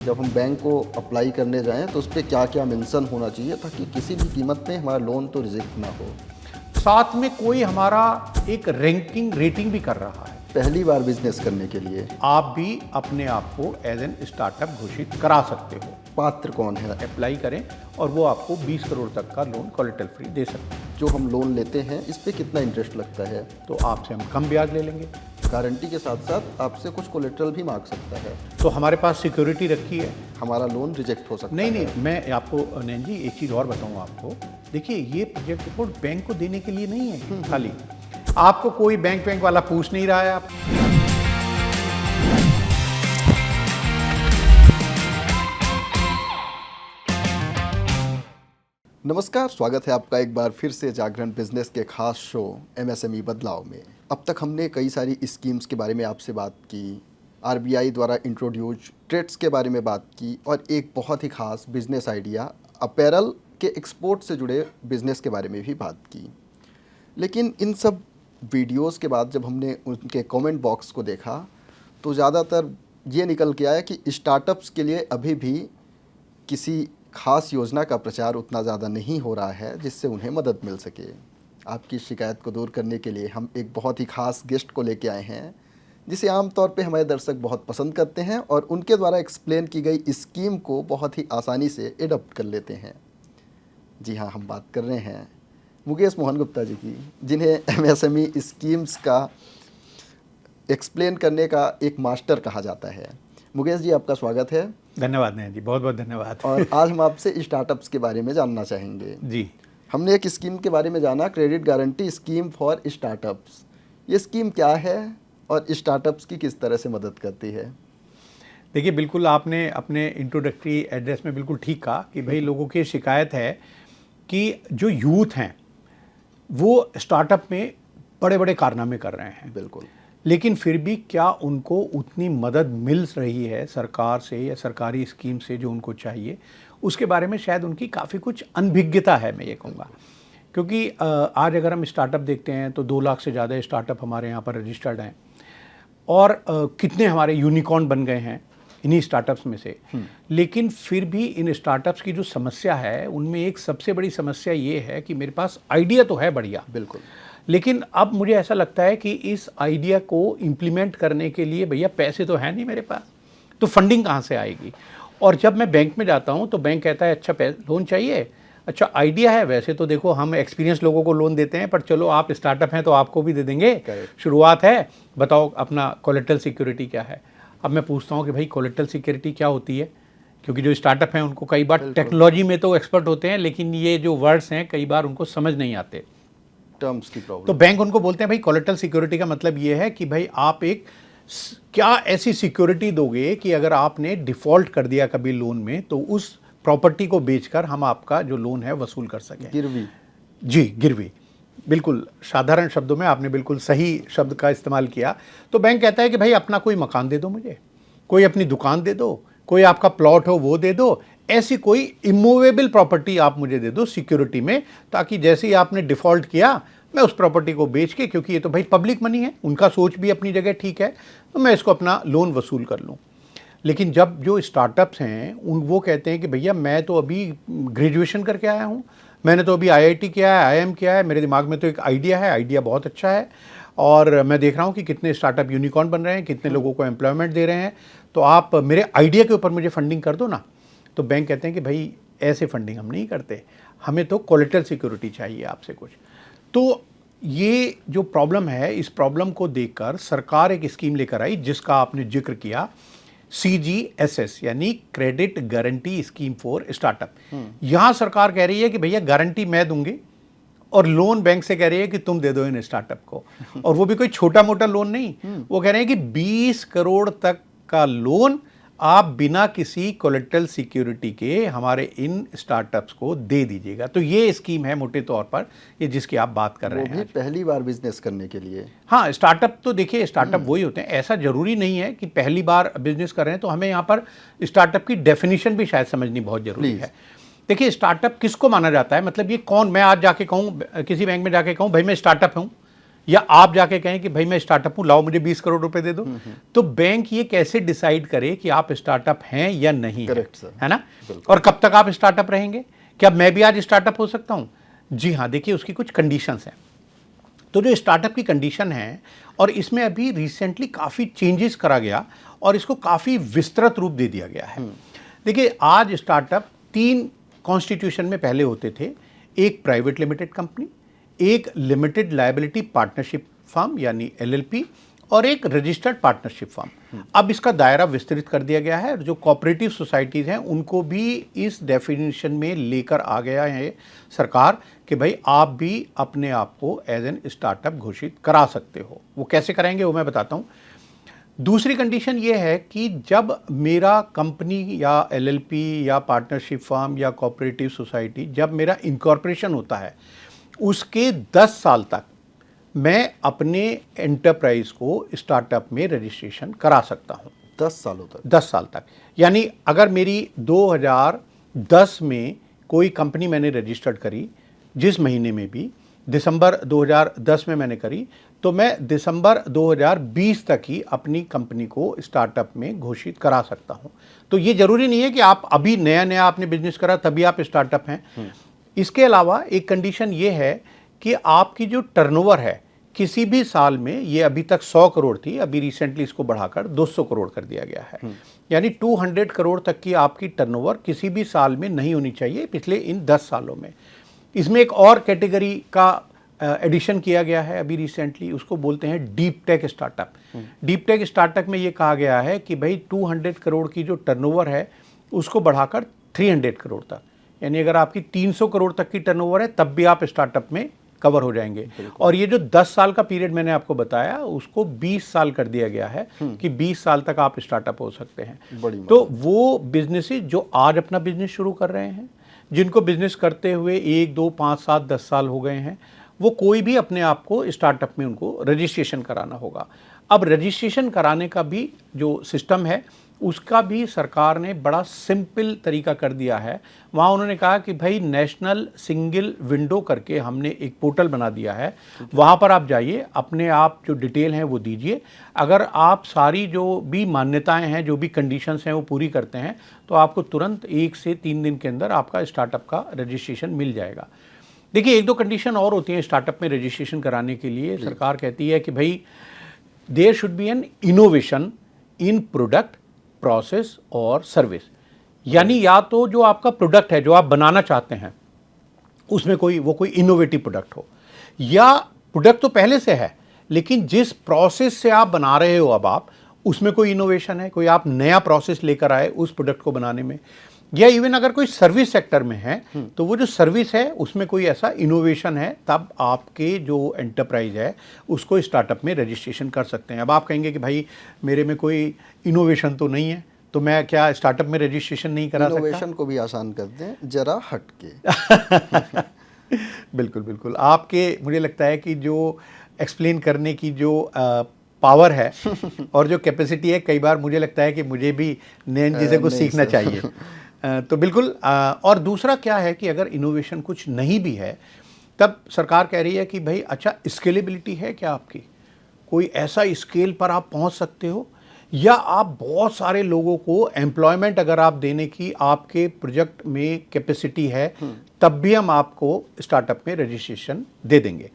जब हम बैंक को अप्लाई करने जाएं तो उस पर क्या क्या मेंशन होना चाहिए ताकि किसी भी कीमत में हमारा लोन तो रिजेक्ट ना हो। साथ में कोई हमारा एक रैंकिंग रेटिंग भी कर रहा है। पहली बार बिजनेस करने के लिए आप भी अपने आप को एज एन स्टार्टअप घोषित करा सकते हो। पात्र कौन है? अप्लाई करें और वो आपको 20 करोड़ तक का लोन कोलेटरल फ्री दे सकते हैं। जो हम लोन लेते हैं इस पे कितना इंटरेस्ट लगता है? तो आपसे हम कम ब्याज ले लेंगे। गारंटी के साथ साथ आपसे कुछ कोलेटरल भी मांग सकता है। तो हमारे पास सिक्योरिटी रखी है। हमारा लोन रिजेक्ट हो सकता नहीं है? नहीं, मैं आपको नैन जी एक चीज़ और बताऊँ आपको। देखिए, ये प्रोजेक्ट रिपोर्ट बैंक को देने के लिए नहीं है। खाली आपको कोई बैंक वाला पूछ नहीं रहा है। आप नमस्कार, स्वागत है आपका एक बार फिर से जागरण बिजनेस के खास शो एमएसएमई बदलाव में। अब तक हमने कई सारी स्कीम्स के बारे में आपसे बात की, आरबीआई द्वारा इंट्रोड्यूस ट्रेड्स के बारे में बात की और एक बहुत ही खास बिजनेस आइडिया अपैरल के एक्सपोर्ट से जुड़े बिजनेस के बारे में भी बात की। लेकिन इन सब वीडियोस के बाद जब हमने उनके कमेंट बॉक्स को देखा तो ज़्यादातर ये निकल के आया कि स्टार्टअप्स के लिए अभी भी किसी खास योजना का प्रचार उतना ज़्यादा नहीं हो रहा है जिससे उन्हें मदद मिल सके। आपकी शिकायत को दूर करने के लिए हम एक बहुत ही खास गेस्ट को लेके आए हैं जिसे आमतौर पे हमारे दर्शक बहुत पसंद करते हैं और उनके द्वारा एक्सप्लेन की गई स्कीम को बहुत ही आसानी से एडॉप्ट कर लेते हैं। जी हाँ, हम बात कर रहे हैं मुकेश मोहन गुप्ता जी की, जिन्हें एमएसएमई स्कीम्स का एक्सप्लेन करने का एक मास्टर कहा जाता है। मुकेश जी, आपका स्वागत है। धन्यवाद नैन जी, बहुत बहुत धन्यवाद। और आज हम आपसे स्टार्टअप्स के बारे में जानना चाहेंगे। जी, हमने एक स्कीम के बारे में जाना, credit guarantee scheme for startups. ये स्कीम क्या है और स्टार्टअप्स की किस तरह से मदद करती है? देखिए, बिल्कुल आपने अपने इंट्रोडक्टरी एड्रेस में बिल्कुल ठीक कहा कि भाई लोगों की शिकायत है कि जो यूथ हैं वो स्टार्टअप में बड़े बड़े कारनामे कर रहे हैं। बिल्कुल। लेकिन फिर भी क्या उनको उतनी मदद मिल रही है सरकार से या सरकारी स्कीम से जो उनको चाहिए, उसके बारे में शायद उनकी काफ़ी कुछ अनभिज्ञता है, मैं ये कहूँगा। क्योंकि आज अगर हम स्टार्टअप देखते हैं तो 2 लाख से ज़्यादा स्टार्टअप हमारे यहाँ पर रजिस्टर्ड हैं और कितने हमारे यूनिकॉर्न बन गए हैं इन्हीं स्टार्टअप्स में से। लेकिन फिर भी इन स्टार्टअप्स की जो समस्या है उनमें एक सबसे बड़ी समस्या ये है कि मेरे पास आइडिया तो है बढ़िया, बिल्कुल, लेकिन अब मुझे ऐसा लगता है कि इस आइडिया को इम्प्लीमेंट करने के लिए भैया पैसे तो हैं नहीं मेरे पास, तो फंडिंग कहाँ से आएगी। और जब मैं बैंक में जाता हूँ तो बैंक कहता है अच्छा लोन चाहिए, अच्छा आइडिया है, वैसे तो देखो हम एक्सपीरियंस लोगों को लोन देते हैं पर चलो आप स्टार्टअप हैं तो आपको भी दे देंगे, शुरुआत है, बताओ अपना कोलेटरल सिक्योरिटी क्या है। अब मैं पूछता हूँ कि भाई कोलेटरल सिक्योरिटी क्या होती है, क्योंकि जो स्टार्टअप हैं उनको कई बार टेक्नोलॉजी में तो एक्सपर्ट होते हैं लेकिन ये जो वर्ड्स हैं कई बार उनको समझ नहीं आते, टर्म्स की प्रॉब्लम। तो बैंक उनको बोलते हैं भाई कोलेटरल सिक्योरिटी का मतलब ये है कि भाई आप एक क्या ऐसी सिक्योरिटी दोगे कि अगर आपने डिफ़ॉल्ट कर दिया कभी लोन में तो उस प्रॉपर्टी को बेचकर हम आपका जो लोन है वसूल कर सकें। गिरवी। जी, गिरवी। बिल्कुल साधारण शब्दों में आपने बिल्कुल सही शब्द का इस्तेमाल किया। तो बैंक कहता है कि भाई अपना कोई मकान दे दो मुझे, कोई अपनी दुकान दे दो, कोई आपका प्लॉट हो वो दे दो, ऐसी कोई इमूवेबल प्रॉपर्टी आप मुझे दे दो सिक्योरिटी में, ताकि जैसे ही आपने डिफ़ॉल्ट किया मैं उस प्रॉपर्टी को बेच के, क्योंकि ये तो भाई पब्लिक मनी है, उनका सोच भी अपनी जगह ठीक है, तो मैं इसको अपना लोन वसूल कर लूँ। लेकिन जब जो स्टार्टअप्स हैं उन वो कहते हैं कि भैया मैं तो अभी ग्रेजुएशन करके आया हूँ, मैंने तो अभी आईआईटी किया है, आईआईएम किया है, मेरे दिमाग में तो एक आइडिया है, आइडिया बहुत अच्छा है और मैं देख रहा हूँ कि कितने स्टार्टअप यूनिकॉर्न बन रहे हैं, कितने लोगों को एम्प्लॉयमेंट दे रहे हैं, तो आप मेरे आइडिया के ऊपर मुझे फंडिंग कर दो ना। तो बैंक कहते हैं कि भाई ऐसे फंडिंग हम नहीं करते, हमें तो कोलेटरल सिक्योरिटी चाहिए आपसे कुछ। तो ये जो प्रॉब्लम है, इस प्रॉब्लम को देखकर सरकार एक स्कीम लेकर आई जिसका आपने जिक्र किया, CGSS यानी credit guarantee scheme for startup. यहाँ सरकार कह रही है कि भैया गारंटी मैं दूंगी और लोन बैंक से कह रही है कि तुम दे दो इन स्टार्टअप को। और वो भी कोई छोटा मोटा लोन नहीं, वो कह रहे हैं कि 20 करोड़ तक का लोन आप बिना किसी कोलेटरल सिक्योरिटी के हमारे इन स्टार्टअप्स को दे दीजिएगा। तो ये स्कीम है मोटे तौर पर, ये जिसकी आप बात कर रहे हैं। वो भी पहली बार बिजनेस करने के लिए। हाँ, स्टार्टअप तो देखिए स्टार्टअप वही होते हैं, ऐसा जरूरी नहीं है कि पहली बार बिजनेस कर रहे हैं। तो हमें यहाँ पर स्टार्टअप की डेफिनेशन भी शायद समझनी बहुत जरूरी है। देखिए, स्टार्टअप किसको माना जाता है, मतलब ये कौन, मैं आज जाके कहूँ किसी बैंक में जाके कहूँ भाई मैं स्टार्टअप हूँ, या आप जाके कहें कि भाई मैं स्टार्टअप हूं, लाओ मुझे 20 करोड़ रुपए दे दो, तो बैंक ये कैसे डिसाइड करे कि आप स्टार्टअप हैं या नहीं है, करेक्ट सर। है ना? और कब तक आप स्टार्टअप रहेंगे? क्या मैं भी आज स्टार्टअप हो सकता हूं? जी हाँ, देखिए उसकी कुछ कंडीशंस हैं। तो जो स्टार्टअप की कंडीशन है, और इसमें अभी रिसेंटली काफ़ी चेंजेस करा गया और इसको काफ़ी विस्तृत रूप दे दिया गया है। देखिए आज स्टार्टअप 3 कॉन्स्टिट्यूशन में पहले होते थे, एक प्राइवेट लिमिटेड कंपनी, एक लिमिटेड लायबिलिटी पार्टनरशिप फर्म यानी LLP, और एक रजिस्टर्ड पार्टनरशिप फर्म। अब इसका दायरा विस्तृत कर दिया गया है, जो कोऑपरेटिव सोसाइटीज हैं उनको भी इस डेफिनेशन में लेकर आ गया है सरकार कि भाई आप भी अपने आप को एज एन स्टार्टअप घोषित करा सकते हो। वो कैसे कराएंगे वो मैं बताता हूँ। दूसरी कंडीशन ये है कि जब मेरा कंपनी या LLP या पार्टनरशिप फर्म या कोऑपरेटिव सोसाइटी, जब मेरा इनकॉर्पोरेशन होता है, उसके 10 साल तक मैं अपने एंटरप्राइज को स्टार्टअप में रजिस्ट्रेशन करा सकता हूं। 10 सालों तक? 10 साल तक, यानी अगर मेरी 2010 में कोई कंपनी मैंने रजिस्टर्ड करी, जिस महीने में भी, दिसंबर 2010 में मैंने करी, तो मैं दिसंबर 2020 तक ही अपनी कंपनी को स्टार्टअप में घोषित करा सकता हूं। तो ये जरूरी नहीं है कि आप अभी नया नया आपने बिजनेस करा तभी आप स्टार्टअप हैं। इसके अलावा एक कंडीशन ये है कि आपकी जो टर्नओवर है किसी भी साल में, ये अभी तक 100 करोड़ थी, अभी रिसेंटली इसको बढ़ाकर 200 करोड़ कर दिया गया है। यानी 200 करोड़ तक की आपकी टर्नओवर किसी भी साल में नहीं होनी चाहिए पिछले इन 10 सालों में। इसमें एक और कैटेगरी का एडिशन किया गया है अभी रिसेंटली, उसको बोलते हैं deep tech startup. Deep tech startup में ये कहा गया है कि भाई 200 करोड़ की जो टर्नओवर है उसको बढ़ाकर 300 करोड़ तक, यानी अगर आपकी 300 करोड़ तक की टर्नओवर है तब भी आप स्टार्टअप में कवर हो जाएंगे। और ये जो 10 साल का पीरियड मैंने आपको बताया उसको 20 साल कर दिया गया है कि 20 साल तक आप स्टार्टअप हो सकते हैं। तो वो बिजनेसेस जो आज अपना बिजनेस शुरू कर रहे हैं, जिनको बिजनेस करते हुए 1, 2, 5, 7, 10 साल हो गए हैं, वो कोई भी अपने आप को स्टार्टअप में उनको रजिस्ट्रेशन कराना होगा। अब रजिस्ट्रेशन कराने का भी जो सिस्टम है उसका भी सरकार ने बड़ा सिंपल तरीका कर दिया है। वहाँ उन्होंने कहा कि भाई नेशनल सिंगल विंडो करके हमने एक पोर्टल बना दिया है, वहाँ पर आप जाइए, अपने आप जो डिटेल हैं वो दीजिए। अगर आप सारी जो भी मान्यताएं हैं, जो भी कंडीशंस हैं वो पूरी करते हैं, तो आपको तुरंत 1 से 3 दिन के अंदर आपका स्टार्टअप का रजिस्ट्रेशन मिल जाएगा। देखिए 1-2 कंडीशन और होती हैं स्टार्टअप में रजिस्ट्रेशन कराने के लिए। सरकार कहती है कि भाई there should be an innovation in product, process और सर्विस। यानी या तो जो आपका प्रोडक्ट है जो आप बनाना चाहते हैं उसमें कोई इनोवेटिव प्रोडक्ट हो, या प्रोडक्ट तो पहले से है लेकिन जिस प्रोसेस से आप बना रहे हो अब आप, उसमें कोई इनोवेशन है, कोई आप नया प्रोसेस लेकर आए उस प्रोडक्ट को बनाने में, या इवन अगर कोई सर्विस सेक्टर में है तो वो जो सर्विस है उसमें कोई ऐसा इनोवेशन है, तब आपके जो एंटरप्राइज है उसको स्टार्टअप में रजिस्ट्रेशन कर सकते हैं। अब आप कहेंगे कि भाई मेरे में कोई इनोवेशन तो नहीं है, तो मैं क्या स्टार्टअप में रजिस्ट्रेशन नहीं करा सकता? इनोवेशन को भी आसान कर दें जरा हट के। बिल्कुल बिल्कुल, आपके मुझे लगता है कि जो एक्सप्लेन करने की जो पावर है और जो कैपेसिटी है, कई बार मुझे लगता है कि मुझे भी नैन जी से कुछ सीखना चाहिए। तो बिल्कुल। और दूसरा क्या है कि अगर इनोवेशन कुछ नहीं भी है तब सरकार कह रही है कि भाई अच्छा स्केलेबिलिटी है क्या आपकी, कोई ऐसा स्केल पर आप पहुंच सकते हो, या आप बहुत सारे लोगों को एम्प्लॉयमेंट अगर आप देने की आपके प्रोजेक्ट में कैपेसिटी है, तब भी हम आपको स्टार्टअप में रजिस्ट्रेशन दे देंगे।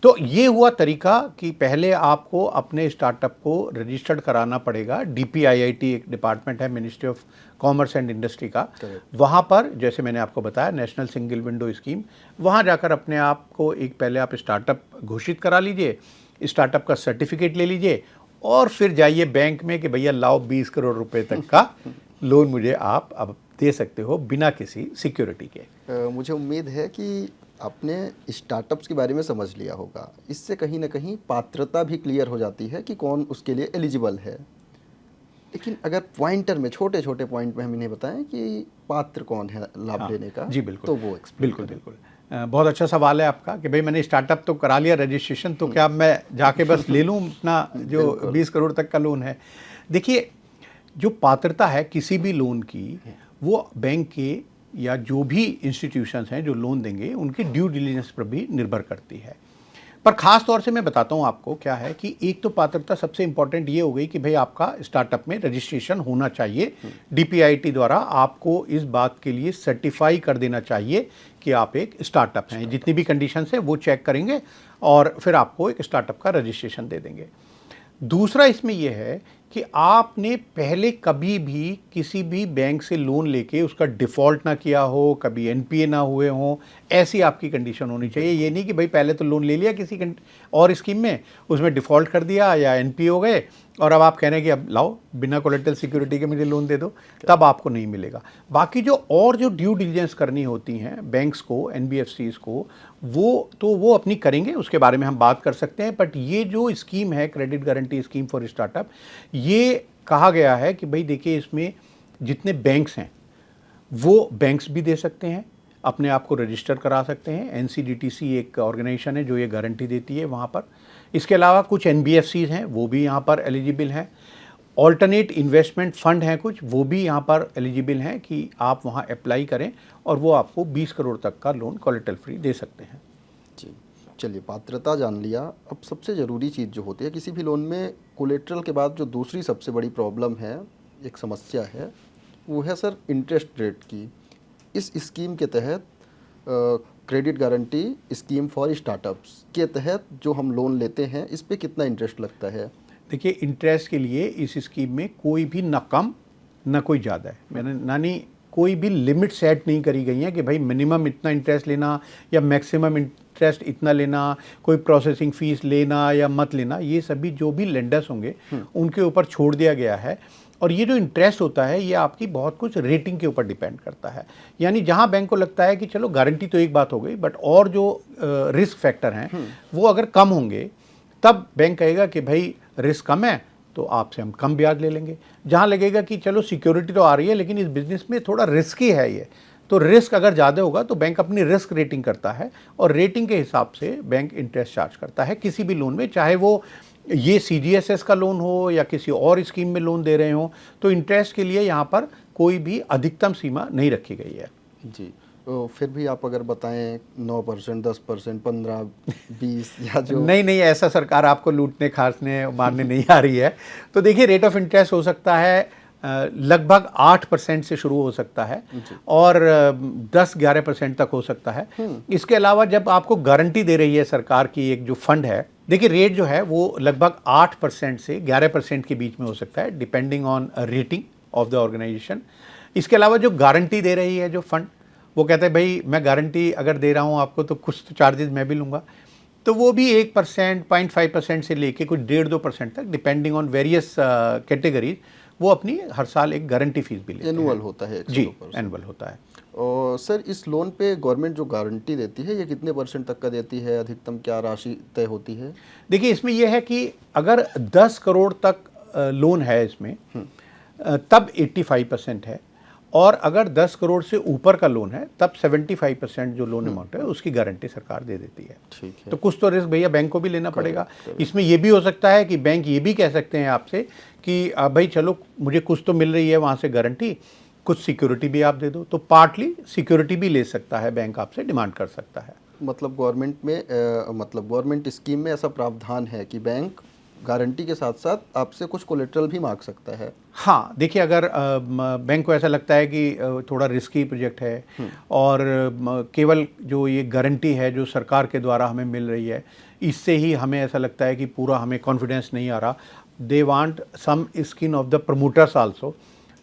तो ये हुआ तरीका कि पहले आपको अपने स्टार्टअप को रजिस्टर्ड कराना पड़ेगा। DPIIT एक डिपार्टमेंट है ministry of commerce and industry का, वहाँ पर जैसे मैंने आपको बताया नेशनल सिंगल विंडो स्कीम, वहाँ जाकर अपने आप को एक पहले आप स्टार्टअप घोषित करा लीजिए, स्टार्टअप का सर्टिफिकेट ले लीजिए और फिर जाइए बैंक में कि भैया लाओ 20 करोड़ रुपए तक का लोन मुझे आप अब दे सकते हो बिना किसी सिक्योरिटी के। मुझे उम्मीद है कि आपने स्टार्टअप्स के बारे में समझ लिया होगा। इससे कहीं ना कहीं पात्रता भी क्लियर हो जाती है कि कौन उसके लिए एलिजिबल है। लेकिन अगर पॉइंटर में, छोटे छोटे पॉइंट में हम इन्हें बताएं कि पात्र कौन है लाभ लेने का, जी बिल्कुल, तो वो बिल्कुल बिल्कुल। बहुत अच्छा सवाल है आपका कि भाई मैंने स्टार्टअप तो करा लिया रजिस्ट्रेशन, तो क्या मैं जाके बस ले लूँ अपना जो 20 करोड़ तक का लोन है? देखिए जो पात्रता है किसी भी लोन की, वो बैंक के या जो भी इंस्टीट्यूशंस हैं जो लोन देंगे उनके ड्यू डिलिजेंस पर भी निर्भर करती है। पर ख़ास तौर से मैं बताता हूँ आपको क्या है कि एक तो पात्रता सबसे इम्पॉर्टेंट ये हो गई कि भाई आपका स्टार्टअप में रजिस्ट्रेशन होना चाहिए। डीपीआईटी द्वारा आपको इस बात के लिए सर्टिफाई कर देना चाहिए कि आप एक स्टार्टअप हैं। जितनी भी कंडीशंस है वो चेक करेंगे और फिर आपको एक स्टार्टअप का रजिस्ट्रेशन दे देंगे। दूसरा इसमें यह है कि आपने पहले कभी भी किसी भी बैंक से लोन लेके उसका डिफ़ॉल्ट ना किया हो, कभी एनपीए ना हुए हों, ऐसी आपकी कंडीशन होनी चाहिए। ये नहीं कि भाई पहले तो लोन ले लिया किसी और स्कीम में, उसमें डिफ़ॉल्ट कर दिया या एनपीए हो गए और अब आप कह रहे हैं कि अब लाओ बिना कोलेटरल सिक्योरिटी के मुझे लोन दे दो, तब आपको नहीं मिलेगा। बाकी जो ड्यू डिलिजेंस करनी होती हैं बैंक्स को, एनबीएफसीज को, वो अपनी करेंगे, उसके बारे में हम बात कर सकते हैं। बट ये जो स्कीम है credit guarantee scheme for startup, ये कहा गया है कि भाई देखिए इसमें जितने बैंक्स हैं वो बैंक्स भी दे सकते हैं, अपने आप को रजिस्टर करा सकते हैं। एनसीडीटीसी एक ऑर्गेनाइजेशन है जो ये गारंटी देती है वहाँ पर। इसके अलावा कुछ एनबीएफसीज हैं वो भी यहाँ पर एलिजिबल हैं। ऑल्टरनेट इन्वेस्टमेंट फंड हैं कुछ, वो भी यहाँ पर एलिजिबल हैं कि आप वहाँ अप्लाई करें और वो आपको 20 करोड़ तक का लोन कोलेटरल फ्री दे सकते हैं। जी, चलिए पात्रता जान लिया। अब सबसे ज़रूरी चीज़ जो होती है किसी भी लोन में, कोलेटरल के बाद जो दूसरी सबसे बड़ी प्रॉब्लम है, एक समस्या है, वो है सर इंटरेस्ट रेट की। इस स्कीम के तहत credit guarantee scheme for startups के तहत जो हम लोन लेते हैं इस पे कितना इंटरेस्ट लगता है? देखिए इंटरेस्ट के लिए इस स्कीम में कोई भी ना कम ना कोई ज़्यादा है। मैंने नानी कोई भी लिमिट सेट नहीं करी गई है कि भाई मिनिमम इतना इंटरेस्ट लेना या मैक्सिमम इंटरेस्ट इतना लेना, कोई प्रोसेसिंग फ़ीस लेना या मत लेना, ये सभी जो भी लेंडर्स होंगे उनके ऊपर छोड़ दिया गया है। और ये जो इंटरेस्ट होता है ये आपकी बहुत कुछ रेटिंग के ऊपर डिपेंड करता है। यानी जहाँ बैंक को लगता है कि चलो गारंटी तो एक बात हो गई, बट और जो रिस्क फैक्टर हैं वो अगर कम होंगे तब बैंक कहेगा कि भाई रिस्क कम है तो आपसे हम कम ब्याज ले लेंगे। जहाँ लगेगा कि चलो सिक्योरिटी तो आ रही है लेकिन इस बिज़नेस में थोड़ा रिस्की है ये, तो रिस्क अगर ज़्यादा होगा तो बैंक अपनी रिस्क रेटिंग करता है और रेटिंग के हिसाब से बैंक इंटरेस्ट चार्ज करता है किसी भी लोन में, चाहे वो ये सीजीएसएस का लोन हो या किसी और स्कीम में लोन दे रहे हो। तो इंटरेस्ट के लिए यहाँ पर कोई भी अधिकतम सीमा नहीं रखी गई है। जी, तो फिर भी आप अगर बताएं 9%, 10%, 15, 20 या जो नहीं, ऐसा सरकार आपको लूटने खासने मारने नहीं आ रही है। तो देखिए रेट ऑफ इंटरेस्ट हो सकता है लगभग 8% से शुरू हो सकता है और 10-11% तक हो सकता है। इसके अलावा जब आपको गारंटी दे रही है सरकार की एक जो फंड है, देखिए रेट जो है वो लगभग 8% से 11% के बीच में हो सकता है depending on rating of the organisation. इसके अलावा जो गारंटी दे रही है जो फंड, वो कहते हैं भाई मैं गारंटी अगर दे रहा हूँ आपको तो कुछ तो चार्जेस मैं भी लूँगा, तो वो भी 1%, 0.5% से लेके कुछ 1.5-2% तक डिपेंडिंग ऑन वेरियस कैटेगरीज वो अपनी हर साल एक गारंटी फीस भी लेते हैं। एनुअल होता है? जी, एनुअल होता है। और सर इस लोन पे गवर्नमेंट जो गारंटी देती है ये कितने % तक का देती है? अधिकतम क्या राशि तय होती है? देखिए इसमें यह है कि अगर 10 करोड़ तक लोन है इसमें तब 85% है, और अगर 10 करोड़ से ऊपर का लोन है तब 75% जो लोन अमाउंट है उसकी गारंटी सरकार दे देती है। ठीक है। तो कुछ तो रिस्क भैया बैंक को भी लेना पड़ेगा। इसमें ये भी हो सकता है कि बैंक ये भी कह सकते हैं आपसे कि भाई चलो मुझे कुछ तो मिल रही है वहाँ से गारंटी, कुछ सिक्योरिटी भी आप दे दो, तो पार्टली सिक्योरिटी भी ले सकता है बैंक, आपसे डिमांड कर सकता है। मतलब गवर्नमेंट स्कीम में ऐसा प्रावधान है कि बैंक गारंटी के साथ साथ आपसे कुछ कोलेटरल भी मांग सकता है? हाँ, देखिए अगर बैंक को ऐसा लगता है कि थोड़ा रिस्की प्रोजेक्ट है और केवल जो ये गारंटी है जो सरकार के द्वारा हमें मिल रही है इससे ही हमें ऐसा लगता है कि पूरा हमें कॉन्फिडेंस नहीं आ रहा, they want some skin of the promoters also,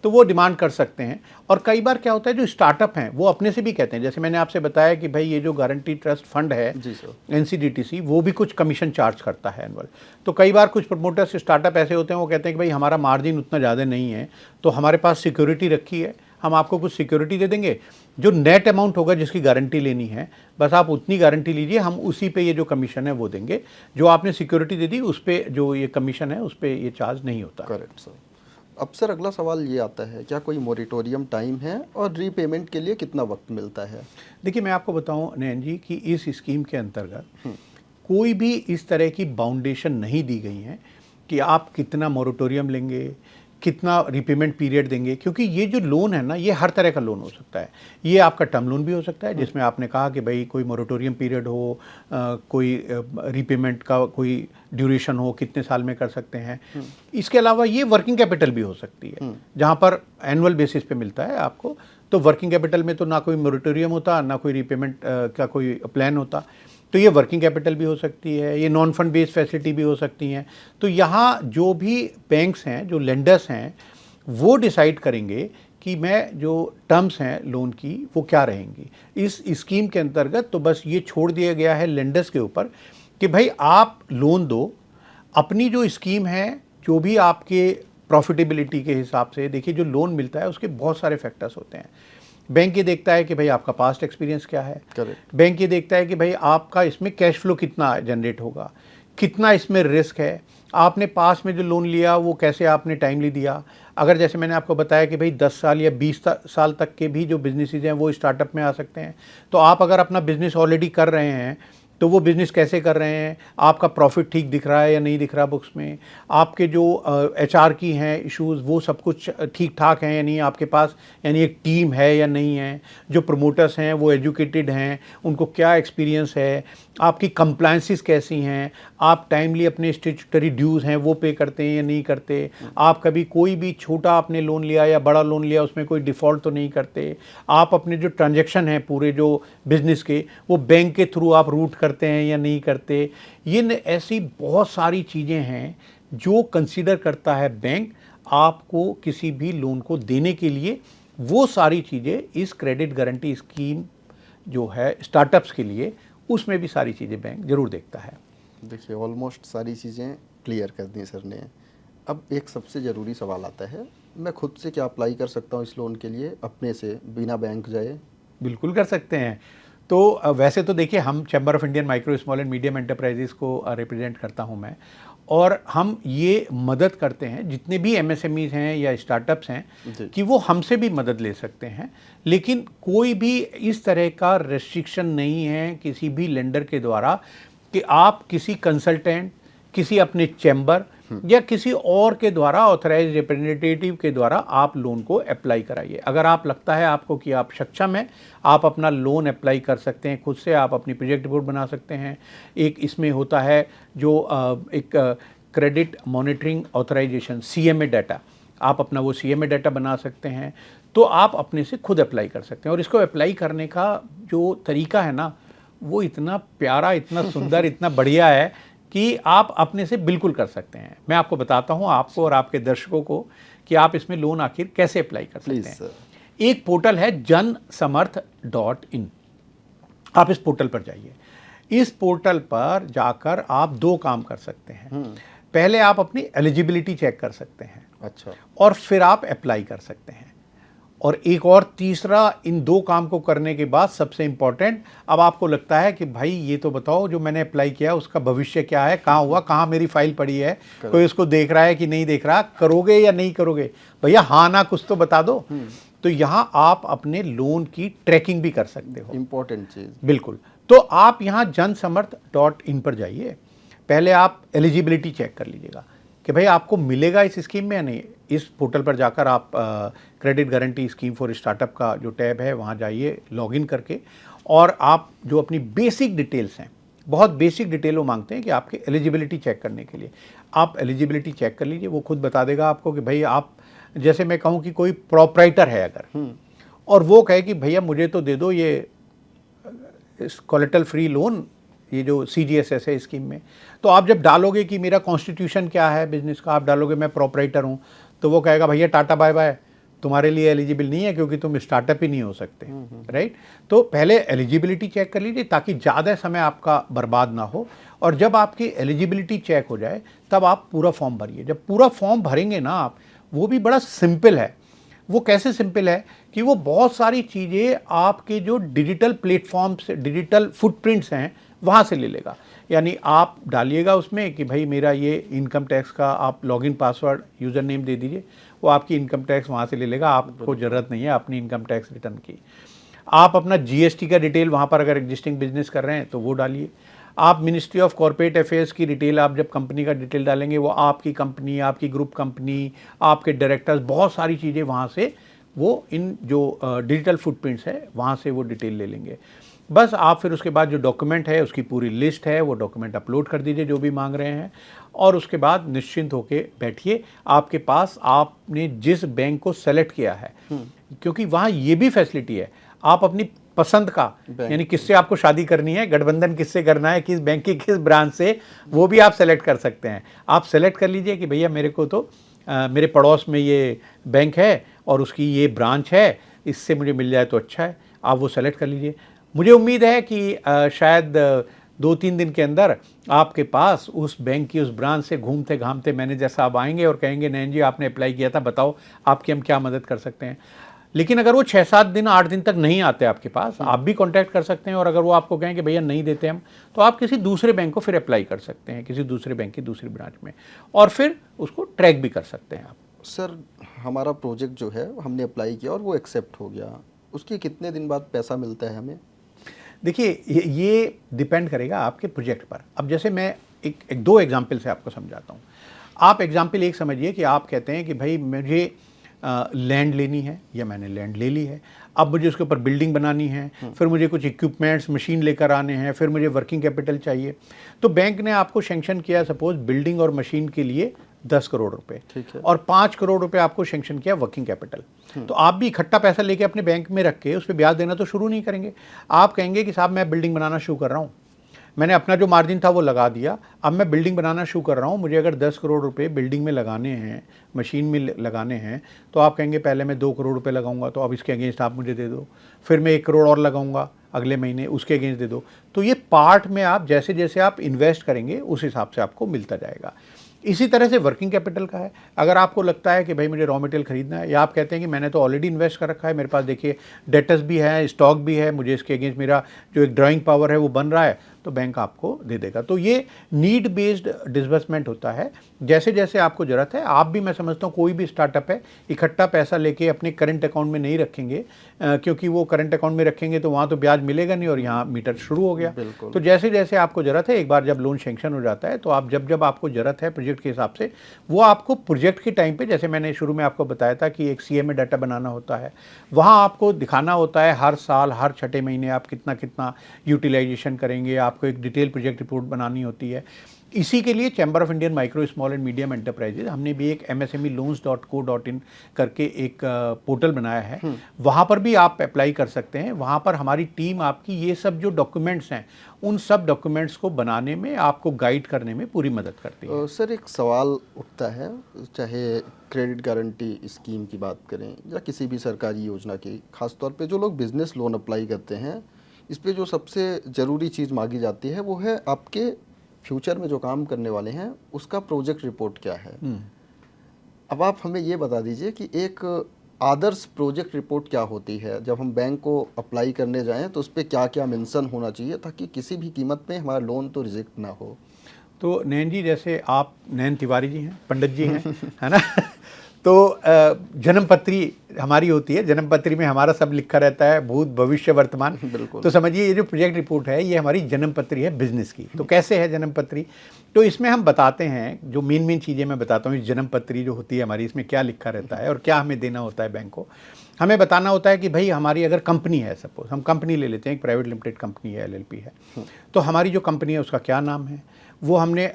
तो वो डिमांड कर सकते हैं। और कई बार क्या होता है जो स्टार्टअप हैं वो अपने से भी कहते हैं, जैसे मैंने आपसे बताया कि भाई ये जो गारंटी ट्रस्ट फंड है जी सर, एनसीडीटीसी, वो भी कुछ कमीशन चार्ज करता है एनुअल। तो कई बार कुछ प्रमोटर्स स्टार्टअप ऐसे होते हैं वो कहते हैं कि भाई हमारा मार्जिन उतना ज़्यादा नहीं है तो हमारे पास सिक्योरिटी रखी है, हम आपको कुछ सिक्योरिटी दे देंगे, जो नेट अमाउंट होगा जिसकी गारंटी लेनी है बस आप उतनी गारंटी लीजिए, हम उसी पे ये जो कमीशन है वो देंगे, जो आपने सिक्योरिटी दे दी उस पर जो ये कमीशन है उस पर ये चार्ज नहीं होता। Correct sir. अब सर अगला सवाल ये आता है, क्या कोई मोरिटोरियम टाइम है और रीपेमेंट के लिए कितना वक्त मिलता है? देखिए मैं आपको बताऊं नयन जी कि इस स्कीम के अंतर्गत कोई भी इस तरह की बाउंडेशन नहीं दी गई है कि आप कितना मोरिटोरियम लेंगे, कितना रिपेमेंट पीरियड देंगे, क्योंकि ये जो लोन है ना, ये हर तरह का लोन हो सकता है। ये आपका टर्म लोन भी हो सकता है, जिसमें आपने कहा कि भाई कोई मोरेटोरियम पीरियड हो, कोई रिपेमेंट का कोई ड्यूरेशन हो, कितने साल में कर सकते हैं। इसके अलावा ये वर्किंग कैपिटल भी हो सकती है, जहाँ पर एनुअल बेसिस पे मिलता है आपको। तो वर्किंग कैपिटल में तो ना कोई मोरेटोरियम होता, ना कोई रिपेमेंट का कोई प्लान होता, तो ये वर्किंग कैपिटल भी हो सकती है, ये नॉन फंड बेस्ड फैसिलिटी भी हो सकती हैं। तो यहाँ जो भी बैंक्स हैं, जो लेंडर्स हैं, वो डिसाइड करेंगे कि मैं जो टर्म्स हैं लोन की वो क्या रहेंगी। इस स्कीम के अंतर्गत तो बस ये छोड़ दिया गया है लेंडर्स के ऊपर कि भाई आप लोन दो, अपनी जो स्कीम है, जो भी आपके प्रॉफिटेबिलिटी के हिसाब से, देखिए जो लोन मिलता है उसके बहुत सारे फैक्टर्स होते हैं। बैंक ये देखता है कि भाई आपका पास्ट एक्सपीरियंस क्या है, करेक्ट। बैंक ये देखता है कि भाई आपका इसमें कैश फ्लो कितना जनरेट होगा, कितना इसमें रिस्क है, आपने पास में जो लोन लिया वो कैसे आपने टाइमली दिया। अगर जैसे मैंने आपको बताया कि भाई 10 साल या 20 साल तक के भी जो बिजनेसेस हैं वो स्टार्टअप में आ सकते हैं, तो आप अगर अपना बिजनेस ऑलरेडी कर रहे हैं तो वो बिज़नेस कैसे कर रहे हैं, आपका प्रॉफिट ठीक दिख रहा है या नहीं दिख रहा बुक्स में, आपके जो एचआर की हैं इश्यूज़ वो सब कुछ ठीक ठाक हैं या नहीं आपके पास, यानी एक टीम है या नहीं है, जो प्रमोटर्स हैं वो एजुकेटेड हैं, उनको क्या एक्सपीरियंस है, आपकी कंप्लायंसेस कैसी हैं, आप टाइमली अपने स्टैट्यूटरी ड्यूज़ हैं वो पे करते हैं या नहीं करते, आप कभी कोई भी छोटा आपने लोन लिया या बड़ा लोन लिया उसमें कोई डिफ़ॉल्ट तो नहीं करते, आप अपने जो ट्रांजैक्शन हैं पूरे जो बिज़नेस के वो बैंक के थ्रू आप रूट करते हैं या नहीं करते। ये ऐसी बहुत सारी चीज़ें हैं जो कंसीडर करता है बैंक आपको किसी भी लोन को देने के लिए। वो सारी चीज़ें इस क्रेडिट गारंटी स्कीम जो है स्टार्टअप्स के लिए, उसमें भी सारी चीज़ें बैंक ज़रूर देखता है। देखिए ऑलमोस्ट सारी चीज़ें क्लियर कर दी सर ने। अब एक सबसे ज़रूरी सवाल आता है, मैं खुद से क्या अप्लाई कर सकता हूँ इस लोन के लिए, अपने से बिना बैंक जाए? बिल्कुल कर सकते हैं। तो वैसे तो देखिए हम chamber of Indian micro small and medium enterprises को रिप्रेजेंट करता हूं मैं, और हम ये मदद करते हैं जितने भी एमएसएमईज़ हैं या स्टार्टअप्स हैं कि वो हमसे भी मदद ले सकते हैं। लेकिन कोई भी इस तरह का रेस्ट्रिक्शन नहीं है किसी भी लेंडर के द्वारा कि आप किसी कंसल्टेंट, किसी अपने चैम्बर या किसी और के द्वारा, ऑथराइज रिप्रेजेंटेटिव के द्वारा आप लोन को अप्लाई कराइए। अगर आप लगता है आपको कि आप सक्षम हैं, आप अपना लोन अप्लाई कर सकते हैं खुद से, आप अपनी प्रोजेक्ट रिपोर्ट बना सकते हैं। एक इसमें होता है जो एक credit monitoring authorisation CMA data, आप अपना वो सीएमए डाटा बना सकते हैं। तो आप अपने से खुद अप्लाई कर सकते हैं, और इसको अप्लाई करने का जो तरीका है ना, वो इतना प्यारा, इतना सुंदर, इतना बढ़िया है कि आप अपने से बिल्कुल कर सकते हैं। मैं आपको बताता हूं, आपको और आपके दर्शकों को, कि आप इसमें लोन आखिर कैसे अप्लाई कर सकते हैं। सर। एक पोर्टल है jansamarth.in, आप इस पोर्टल पर जाइए। इस पोर्टल पर जाकर आप दो काम कर सकते हैं। पहले आप अपनी एलिजिबिलिटी चेक कर सकते हैं, अच्छा, और फिर आप अप्लाई कर सकते हैं। और एक और तीसरा, इन दो काम को करने के बाद सबसे इंपॉर्टेंट, अब आपको लगता है कि भाई ये तो बताओ जो मैंने अप्लाई किया उसका भविष्य क्या है, कहाँ हुआ, कहाँ मेरी फाइल पड़ी है, कोई उसको देख रहा है कि नहीं देख रहा, करोगे या नहीं करोगे, भैया हाँ ना कुछ तो बता दो। तो यहाँ आप अपने लोन की ट्रैकिंग भी कर सकते हो। इम्पोर्टेंट चीज़। बिल्कुल। तो आप यहाँ jansamarth.in पर जाइए, पहले आप एलिजिबिलिटी चेक कर लीजिएगा कि भाई आपको मिलेगा इस स्कीम में या नहीं। इस पोर्टल पर जाकर आप credit guarantee scheme for startup का जो टैब है वहाँ जाइए लॉगिन करके, और आप जो अपनी बेसिक डिटेल्स हैं, बहुत बेसिक डिटेल वो मांगते हैं कि आपकी एलिजिबिलिटी चेक करने के लिए, आप एलिजिबिलिटी चेक कर लीजिए। वो खुद बता देगा आपको कि भाई आप, जैसे मैं कहूँ कि कोई प्रोप्राइटर है अगर, और वो कहे कि भैया मुझे तो दे दो ये कोलेटरल फ्री लोन, ये जो CGSS है स्कीम में, तो आप जब डालोगे कि मेरा कॉन्स्टिट्यूशन क्या है बिजनेस का, आप डालोगे मैं प्रोप्राइटर हूँ, तो वो कहेगा भैया टाटा बाय बाय, तुम्हारे लिए एलिजिबल नहीं है क्योंकि तुम स्टार्टअप ही नहीं हो सकते। राइट। तो पहले एलिजिबिलिटी चेक कर लीजिए ताकि ज़्यादा समय आपका बर्बाद ना हो, और जब आपकी एलिजिबिलिटी चेक हो जाए तब आप पूरा फॉर्म भरिए। जब पूरा फॉर्म भरेंगे ना आप, वो भी बड़ा सिंपल है। वो कैसे सिंपल है कि वो बहुत सारी चीज़ें आपके जो डिजिटल प्लेटफॉर्म्स, डिजिटल फुटप्रिंट्स हैं, वहाँ से ले लेगा। यानी आप डालिएगा उसमें कि भाई मेरा ये इनकम टैक्स का आप लॉगिन पासवर्ड यूज़र नेम दे दीजिए, वो आपकी इनकम टैक्स वहाँ से ले लेगा, आपको ज़रूरत नहीं है अपनी इनकम टैक्स रिटर्न की। आप अपना GST का डिटेल वहाँ पर, अगर एग्जिस्टिंग बिजनेस कर रहे हैं तो वो डालिए। आप मिनिस्ट्री ऑफ कॉर्पोरेट अफेयर्स की डिटेल, आप जब कंपनी का डिटेल डालेंगे वो आपकी कंपनी, आपकी ग्रुप कंपनी, आपके डायरेक्टर्स, बहुत सारी चीज़ें वहाँ से वो इन जो डिजिटल फुटप्रिंट्स है वहाँ से वो डिटेल ले लेंगे। बस आप फिर उसके बाद जो डॉक्यूमेंट है उसकी पूरी लिस्ट है, वो डॉक्यूमेंट अपलोड कर दीजिए जो भी मांग रहे हैं, और उसके बाद निश्चिंत होके बैठिए। आपके पास आपने जिस बैंक को सेलेक्ट किया है, क्योंकि वहाँ ये भी फैसिलिटी है, आप अपनी पसंद का, यानी किससे आपको शादी करनी है, गठबंधन किससे करना है, किस बैंक की किस ब्रांच से, वो भी आप सेलेक्ट कर सकते हैं। आप सेलेक्ट कर लीजिए कि भैया मेरे को तो मेरे पड़ोस में ये बैंक है और उसकी ये ब्रांच है, इससे मुझे मिल जाए तो अच्छा है, आप वो सेलेक्ट कर लीजिए। मुझे उम्मीद है कि शायद 2-3 दिन के अंदर आपके पास उस बैंक की उस ब्रांच से घूमते घामते मैनेजर साहब आएंगे और कहेंगे नयन जी आपने अप्लाई किया था, बताओ आपकी हम क्या मदद कर सकते हैं। लेकिन अगर वो 6-7 दिन 8 दिन तक नहीं आते आपके पास, आप भी कांटेक्ट कर सकते हैं, और अगर वो आपको कहें कि भैया नहीं देते हम, तो आप किसी दूसरे बैंक को फिर अप्लाई कर सकते हैं, किसी दूसरे बैंक की दूसरी ब्रांच में, और फिर उसको ट्रैक भी कर सकते हैं आप। सर, हमारा प्रोजेक्ट जो है हमने अप्लाई किया और वो एक्सेप्ट हो गया, उसके कितने दिन बाद पैसा मिलता है हमें? देखिए ये डिपेंड करेगा आपके प्रोजेक्ट पर। अब जैसे मैं एक दो एग्जाम्पल से आपको समझाता हूँ। आप एग्जाम्पल एक समझिए कि आप कहते हैं कि भाई मुझे लैंड लेनी है, या मैंने लैंड ले ली है, अब मुझे उसके ऊपर बिल्डिंग बनानी है, फिर मुझे कुछ इक्विपमेंट्स मशीन लेकर आने हैं, फिर मुझे वर्किंग कैपिटल चाहिए। तो बैंक ने आपको सेंक्शन किया सपोज बिल्डिंग और मशीन के लिए 10 करोड़ रुपए, ठीक है। और 5 करोड़ रुपए आपको सेंक्शन किया वर्किंग कैपिटल। तो आप भी इकट्ठा पैसा लेके अपने बैंक में रख के उस पर ब्याज देना तो शुरू नहीं करेंगे। आप कहेंगे कि साहब मैं बिल्डिंग बनाना शुरू कर रहा हूँ, मैंने अपना जो मार्जिन था वो लगा दिया, अब मैं बिल्डिंग बनाना शुरू कर रहा हूँ, मुझे अगर 10 करोड़ रुपए बिल्डिंग में लगाने हैं, मशीन में लगाने हैं, तो आप कहेंगे पहले मैं 2 करोड़ रुपए लगाऊंगा, तो अब इसके अगेंस्ट आप मुझे दे दो, फिर मैं 1 करोड़ और लगाऊंगा अगले महीने, उसके अगेंस्ट दे दो। तो ये पार्ट में आप जैसे जैसे आप इन्वेस्ट करेंगे उस हिसाब से आपको मिलता जाएगा। इसी तरह से वर्किंग कैपिटल का है। अगर आपको लगता है कि भाई मुझे रॉ मटेरियल खरीदना है, या आप कहते हैं कि मैंने तो ऑलरेडी इन्वेस्ट कर रखा है, मेरे पास देखिए डेटर्स भी है, स्टॉक भी है, मुझे इसके अगेंस्ट मेरा जो एक ड्राइंग पावर है वो बन रहा है, तो बैंक आपको दे देगा। तो ये नीड बेस्ड डिसबर्समेंट होता है, जैसे जैसे आपको ज़रूरत है। आप भी, मैं समझता हूँ कोई भी स्टार्टअप है, इकट्ठा पैसा लेके अपने करंट अकाउंट में नहीं रखेंगे, क्योंकि वो करंट अकाउंट में रखेंगे तो वहाँ तो ब्याज मिलेगा नहीं, और यहाँ मीटर शुरू हो गया। तो जैसे जैसे आपको ज़रूरत है, एक बार जब लोन सेंक्शन हो जाता है, तो आप जब जब आपको ज़रूरत है प्रोजेक्ट के हिसाब से, वो आपको प्रोजेक्ट के टाइम पे, जैसे मैंने शुरू में आपको बताया था कि एक सीएमए डाटा बनाना होता है, वहाँ आपको दिखाना होता है हर साल हर छठे महीने आप कितना कितना यूटिलाइजेशन करेंगे, आपको एक डिटेल प्रोजेक्ट रिपोर्ट बनानी होती है। इसी के लिए chamber of Indian micro small and medium enterprises, हमने भी एक msmeloans.co.in करके एक पोर्टल बनाया है, वहाँ पर भी आप अप्लाई कर सकते हैं। वहाँ पर हमारी टीम आपकी ये सब जो डॉक्यूमेंट्स हैं, उन सब डॉक्यूमेंट्स को बनाने में, आपको गाइड करने में पूरी मदद करती है। सर, एक सवाल उठता है, चाहे क्रेडिट गारंटी स्कीम की बात करें या किसी भी सरकारी योजना की, खासतौर पे जो लोग बिजनेस लोन अप्लाई करते हैं, इस पे जो सबसे ज़रूरी चीज़ मांगी जाती है वो है आपके फ्यूचर में जो काम करने वाले हैं उसका प्रोजेक्ट रिपोर्ट क्या है। अब आप हमें ये बता दीजिए कि एक आदर्श प्रोजेक्ट रिपोर्ट क्या होती है, जब हम बैंक को अप्लाई करने जाएं तो उस पर क्या क्या मेंशन होना चाहिए ताकि किसी भी कीमत में हमारा लोन तो रिजेक्ट ना हो। तो नयन जी, जैसे आप नयन तिवारी जी हैं, पंडित जी हैं, है ना, तो जन्मपत्री हमारी होती है, जन्मपत्री में हमारा सब लिखा रहता है, भूत भविष्य वर्तमान। बिल्कुल। तो समझिए ये जो प्रोजेक्ट रिपोर्ट है ये हमारी जन्मपत्री है बिजनेस की। तो कैसे है जन्मपत्री? तो इसमें हम बताते हैं, जो मेन चीज़ें मैं बताता हूँ, इस जन्मपत्री जो होती है हमारी, इसमें क्या लिखा रहता है और क्या हमें देना होता है बैंक को। हमें बताना होता है कि भाई हमारी अगर कंपनी है, सपोज हम कंपनी ले लेते हैं, एक प्राइवेट लिमिटेड कंपनी है, LLP है, तो हमारी जो कंपनी है उसका क्या नाम है, वो हमने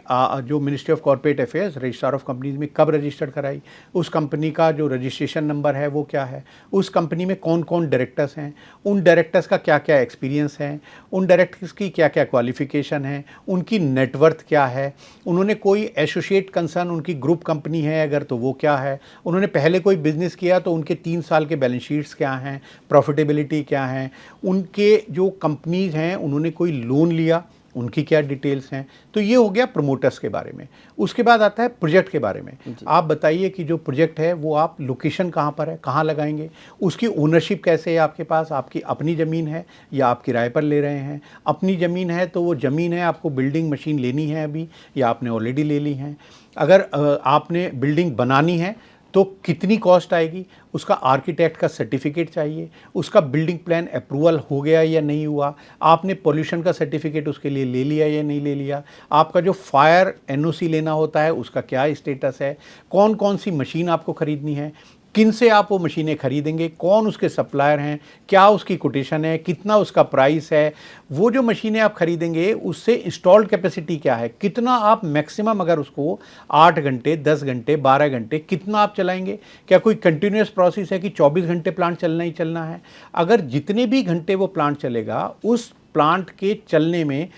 जो ministry of corporate affairs registrar of companies में कब रजिस्टर्ड कराई, उस कंपनी का जो रजिस्ट्रेशन नंबर है वो क्या है, उस कंपनी में कौन कौन डायरेक्टर्स हैं, उन डायरेक्टर्स का क्या क्या एक्सपीरियंस है, उन डायरेक्टर्स की क्या क्या क्वालिफिकेशन है, उनकी नेटवर्थ क्या है, उन्होंने कोई एसोसिएट कंसर्न, उनकी ग्रुप कंपनी है अगर तो वो क्या है, उन्होंने पहले कोई बिजनेस किया तो उनके 3 साल के बैलेंस शीट्स क्या हैं, प्रॉफिटेबिलिटी क्या है, उनके जो कंपनीज हैं उन्होंने कोई लोन लिया, उनकी क्या डिटेल्स हैं। तो ये हो गया प्रमोटर्स के बारे में। उसके बाद आता है प्रोजेक्ट के बारे में। आप बताइए कि जो प्रोजेक्ट है वो आप लोकेशन कहाँ पर है, कहाँ लगाएंगे, उसकी ओनरशिप कैसे है आपके पास, आपकी अपनी ज़मीन है या आप किराए पर ले रहे हैं। अपनी ज़मीन है तो वो ज़मीन है, आपको बिल्डिंग मशीन लेनी है अभी या आपने ऑलरेडी ले ली है। अगर आपने बिल्डिंग बनानी है तो कितनी कॉस्ट आएगी, उसका आर्किटेक्ट का सर्टिफिकेट चाहिए, उसका बिल्डिंग प्लान अप्रूवल हो गया या नहीं हुआ, आपने पोल्यूशन का सर्टिफिकेट उसके लिए ले लिया या नहीं ले लिया, आपका जो फायर एनओसी लेना होता है उसका क्या स्टेटस है, कौन कौन सी मशीन आपको खरीदनी है, किन से आप वो मशीनें खरीदेंगे, कौन उसके सप्लायर हैं, क्या उसकी कोटेशन है, कितना उसका प्राइस है, वो जो मशीनें आप खरीदेंगे उससे इंस्टॉल्ड कैपेसिटी क्या है, कितना आप मैक्सिमम अगर उसको 8 घंटे 10 घंटे 12 घंटे कितना आप चलाएंगे, क्या कोई कंटिन्यूस प्रोसेस है कि 24 घंटे प्लांट चलना ही चलना है। अगर जितने भी घंटे वो प्लांट चलेगा उस प्लांट के चलने में